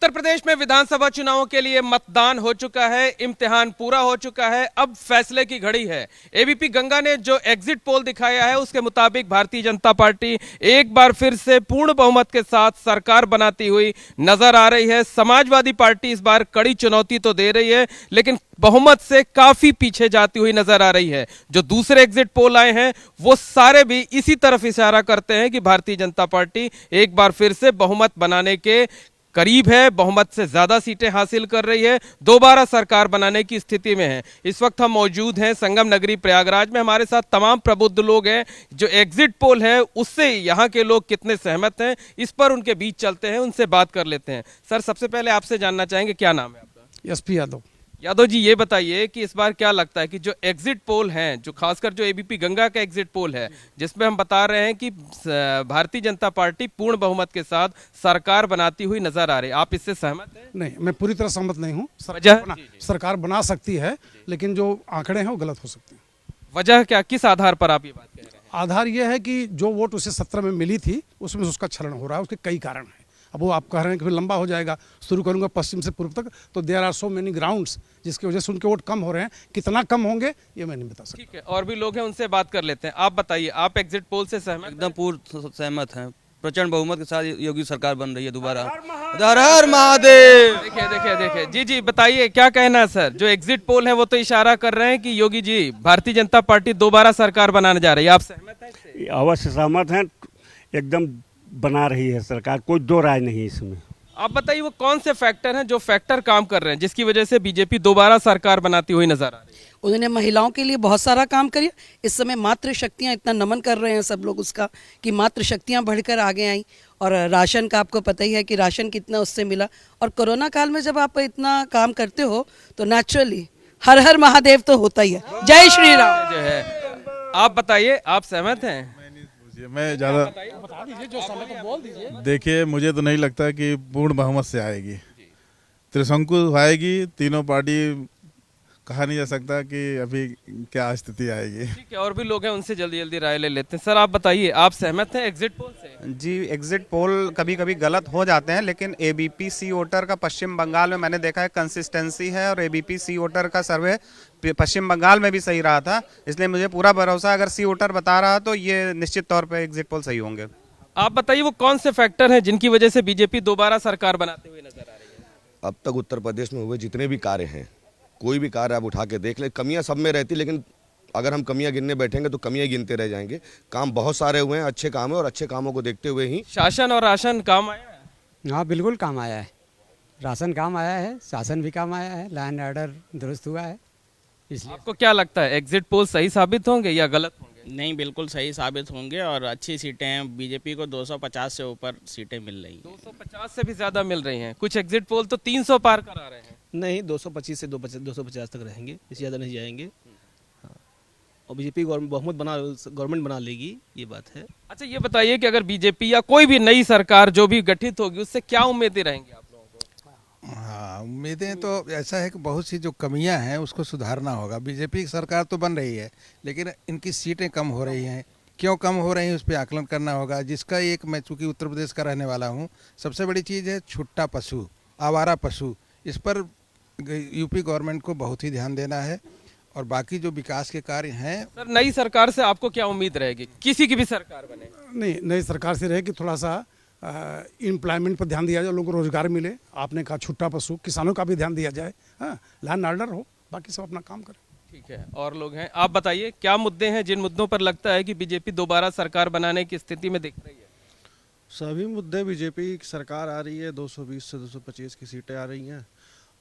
उत्तर प्रदेश में विधानसभा चुनावों के लिए मतदान हो चुका है, इम्तिहान पूरा हो चुका है, अब फैसले की घड़ी है। एबीपी गंगा ने जो एग्जिट पोल दिखाया है उसके मुताबिक भारतीय जनता पार्टी एक बार फिर से पूर्ण बहुमत के साथ सरकार बनाती हुई नजर आ रही है। समाजवादी पार्टी इस बार कड़ी चुनौती तो दे रही है, लेकिन बहुमत से काफी पीछे जाती हुई नजर आ रही है। जो दूसरे एग्जिट पोल आए हैं वो सारे भी इसी तरफ इशारा करते हैं कि भारतीय जनता पार्टी एक बार फिर से बहुमत बनाने के करीब है, बहुमत से ज्यादा सीटें हासिल कर रही है, दोबारा सरकार बनाने की स्थिति में है। इस वक्त हम मौजूद हैं संगम नगरी प्रयागराज में। हमारे साथ तमाम प्रबुद्ध लोग हैं। जो एग्जिट पोल है उससे यहाँ के लोग कितने सहमत हैं, इस पर उनके बीच चलते हैं, उनसे बात कर लेते हैं। सर, सबसे पहले आपसे जानना चाहेंगे, क्या नाम है आपका? एसपी यादव। यादव जी, ये बताइए कि इस बार क्या लगता है कि जो एग्जिट पोल हैं, जो खासकर जो एबीपी गंगा का एग्जिट पोल है जिसमें हम बता रहे हैं कि भारतीय जनता पार्टी पूर्ण बहुमत के साथ सरकार बनाती हुई नजर आ रही है, आप इससे सहमत हैं? नहीं, मैं पूरी तरह सहमत नहीं हूँ। सरकार बना सकती है, लेकिन जो आंकड़े हैं वो गलत हो सकते हैं। वजह क्या, किस आधार पर आप ये बात कह रहे हैं? आधार ये है कि जो वोट उसे 17 में मिली थी उसमें उसका क्षरण हो रहा है। उसके कई कारण हैं। अब वो आप कह रहे हैं कि फिर लंबा हो जाएगा, शुरू करूंगा पश्चिम से पूर्व तक, तो there are so many grounds जिसकी वजह से उनके वोट कम हो रहे हैं। कितना कम होंगे ये मैं नहीं बता सकता। ठीक है, और भी लोग हैं, उनसे बात कर लेते हैं। आप बताइए, आप एग्जिट पोल से सहमत? एकदम पूर्ण सहमत हैं। प्रचंड बहुमत के साथ योगी सरकार बन रही है दोबारा। हर हर महादेव। देखिए देखिए देखिए, जी जी बताइए, क्या कहना है सर? जो एग्जिट पोल है वो तो इशारा कर रहे हैं कि योगी जी, भारतीय जनता पार्टी दोबारा सरकार बनाने जा रही है, आप सहमत हैं इससे? अवश्य सहमत हैं, एकदम बना रही है सरकार, कोई दो राय नहीं इसमें। आप बताइए वो कौन से फैक्टर हैं जो फैक्टर काम कर रहे हैं जिसकी वजह से बीजेपी दोबारा सरकार बनाती हुई नजर आ रही है? उन्होंने महिलाओं के लिए बहुत सारा काम किया। इस समय मातृ शक्तियाँ, इतना नमन कर रहे हैं सब लोग उसका कि मातृ शक्तियाँ बढ़कर आगे आई। और राशन का आपको पता ही है कि राशन कितना उससे मिला। और कोरोना काल में जब आप इतना काम करते हो तो नेचुरली हर हर महादेव तो होता ही है। जय श्री राम। जो है, आप बताइए, आप सहमत हैं? मैं ज़्यादा देखिए, मुझे तो नहीं लगता कि पूर्ण बहुमत से आएगी। त्रिशंकु आएगी, तीनों पार्टी कहा नहीं जा सकता कि अभी क्या स्थिति आएगी। ठीक है, और भी लोग हैं, उनसे जल्दी जल्दी राय ले लेते हैं। सर, आप बताइए, आप सहमत हैं एग्जिट पोल से? जी, एग्जिट पोल कभी कभी गलत हो जाते हैं, लेकिन एबीपी सी वोटर का पश्चिम बंगाल में मैंने देखा है कंसिस्टेंसी है, और एबीपी सी वोटर का सर्वे पश्चिम बंगाल में भी सही रहा था। इसलिए मुझे पूरा भरोसा, अगर सी वोटर बता रहा तो ये निश्चित तौर पर एग्जिट पोल सही होंगे। आप बताइए वो कौन से फैक्टर हैं जिनकी वजह से बीजेपी दोबारा सरकार बनाते हुए नजर आ रही है? अब तक उत्तर प्रदेश में हुए जितने भी कार्य हैं, कोई भी कार्य आप उठा के देख ले, कमियां सब में रहती, लेकिन अगर हम कमियां गिनने बैठेंगे तो कमियां गिनते रह जाएंगे। काम बहुत सारे हुए हैं, अच्छे काम है, और अच्छे कामों को देखते हुए ही शासन और राशन काम आया है। हाँ, बिल्कुल काम आया है। राशन काम आया है, शासन भी काम आया है, लैंड ऑर्डर दुरुस्त हुआ है। इसलिए आपको क्या लगता है, एग्जिट पोल सही साबित होंगे या गलत होंगे? नहीं, बिल्कुल सही साबित होंगे और अच्छी सीटें हैं। बीजेपी को 250 से ऊपर सीटें मिल रही हैं। 250 से भी ज्यादा मिल रही हैं। कुछ एग्जिट पोल तो 300 पार करा रहे हैं। नहीं, 225 से 250 तक रहेंगे, इससे ज़्यादा नहीं जाएंगे। हाँ, और बीजेपी गवर्नमेंट बना लेगी, ये बात है। अच्छा, ये बताइए कि अगर बीजेपी या कोई भी नई सरकार जो भी गठित होगी उससे क्या उम्मीदें रहेंगी आप लोगों को? हाँ, उम्मीदें तो ऐसा है कि बहुत सी जो कमियां हैं उसको सुधारना होगा। बीजेपी की सरकार तो बन रही है, लेकिन इनकी सीटें कम हो रही हैं। क्यों कम हो रही हैं उस पर आकलन करना होगा। जिसका एक, मैं चूँकि उत्तर प्रदेश का रहने वाला हूँ, सबसे बड़ी चीज़ है छुट्टा पशु, आवारा पशु। इस पर यूपी गवर्नमेंट को बहुत ही ध्यान देना है, और बाकी जो विकास के कार्य हैं। सर, नई सरकार से आपको क्या उम्मीद रहेगी? किसी की भी सरकार बने? नहीं, नई सरकार से रहेगी थोड़ा सा एम्प्लॉयमेंट पर ध्यान दिया जाए, लोगों को रोजगार मिले। आपने कहा छुट्टा पशु, किसानों का भी ध्यान दिया जाए। हाँ, लैंड ऑर्डर हो, बाकी सब अपना काम करें। ठीक है, और लोग हैं, आप बताइए क्या मुद्दे हैं जिन मुद्दों पर लगता है कि बीजेपी दोबारा सरकार बनाने की स्थिति में दिख रही है? सभी मुद्दे, बीजेपी की सरकार आ रही है, 220 से 225 की सीटें आ रही हैं,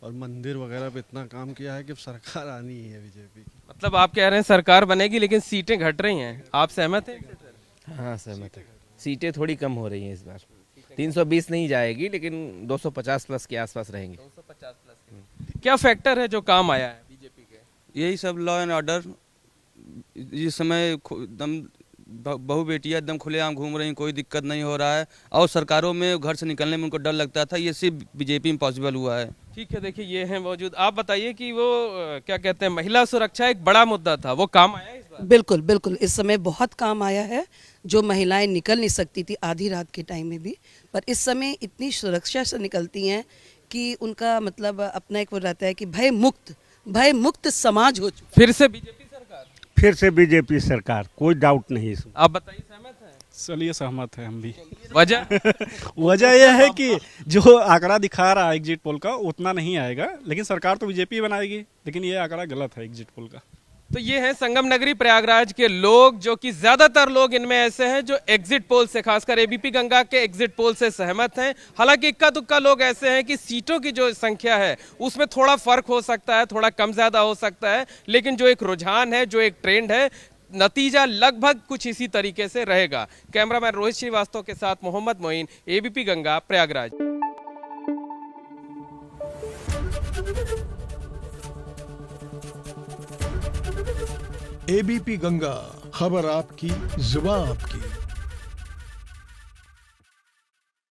और मंदिर वगैरह पे इतना काम किया है कि सरकार आनी ही है बीजेपी की। मतलब आप कह रहे हैं सरकार बनेगी लेकिन सीटें घट रही हैं, आप सहमत हैं? हाँ, सहमत है। सीटें थोड़ी कम हो रही हैं इस बार। 320 नहीं जाएगी, लेकिन 250 प्लस के आसपास रहेंगे। 250 प्लस। क्या फैक्टर है जो काम आया है बीजेपी के? यही सब, लॉ एंड ऑर्डर। इस समय एकदम बहू बेटियां एकदम खुलेआम घूम रही हैं, कोई दिक्कत नहीं हो रहा है। और सरकारों में घर से निकलने में उनको डर लगता था, ये सिर्फ बीजेपी में पॉसिबल हुआ है। ठीक है, देखिए ये है मौजूद। आप बताइए कि वो क्या कहते हैं, महिला सुरक्षा एक बड़ा मुद्दा था, वो काम आया इस बार? बिल्कुल बिल्कुल, इस समय बहुत काम आया है। जो महिलाएं निकल नहीं सकती थी आधी रात के टाइम में भी, पर इस समय इतनी सुरक्षा से निकलती हैं कि उनका मतलब अपना एक वो रहता है कि भय मुक्त समाज हो चुका। फिर से बीजेपी सरकार? फिर से बीजेपी सरकार, कोई डाउट नहीं इसमें। आप बताइए, सहमत है? चलिए सहमत है हम भी। वजह? वजह यह है कि जो आंकड़ा दिखा रहा है एग्जिट पोल का उतना नहीं आएगा, लेकिन सरकार तो बीजेपी बनाएगी, लेकिन ये आंकड़ा गलत है एग्जिट पोल का। तो ये है संगम नगरी प्रयागराज के लोग, जो कि ज्यादातर लोग इनमें ऐसे हैं जो एग्जिट पोल से, खासकर एबीपी गंगा के एग्जिट पोल से सहमत हैं। हालांकि इक्का दुक्का लोग ऐसे हैं कि सीटों की जो संख्या है उसमें थोड़ा फर्क हो सकता है, थोड़ा कम ज्यादा हो सकता है, लेकिन जो एक रुझान है, जो एक ट्रेंड है, नतीजा लगभग कुछ इसी तरीके से रहेगा। कैमरामैन रोहित श्रीवास्तव के साथ मोहम्मद मोइन, एबीपी गंगा, प्रयागराज। एबीपी गंगा, खबर आपकी, जुबान आपकी।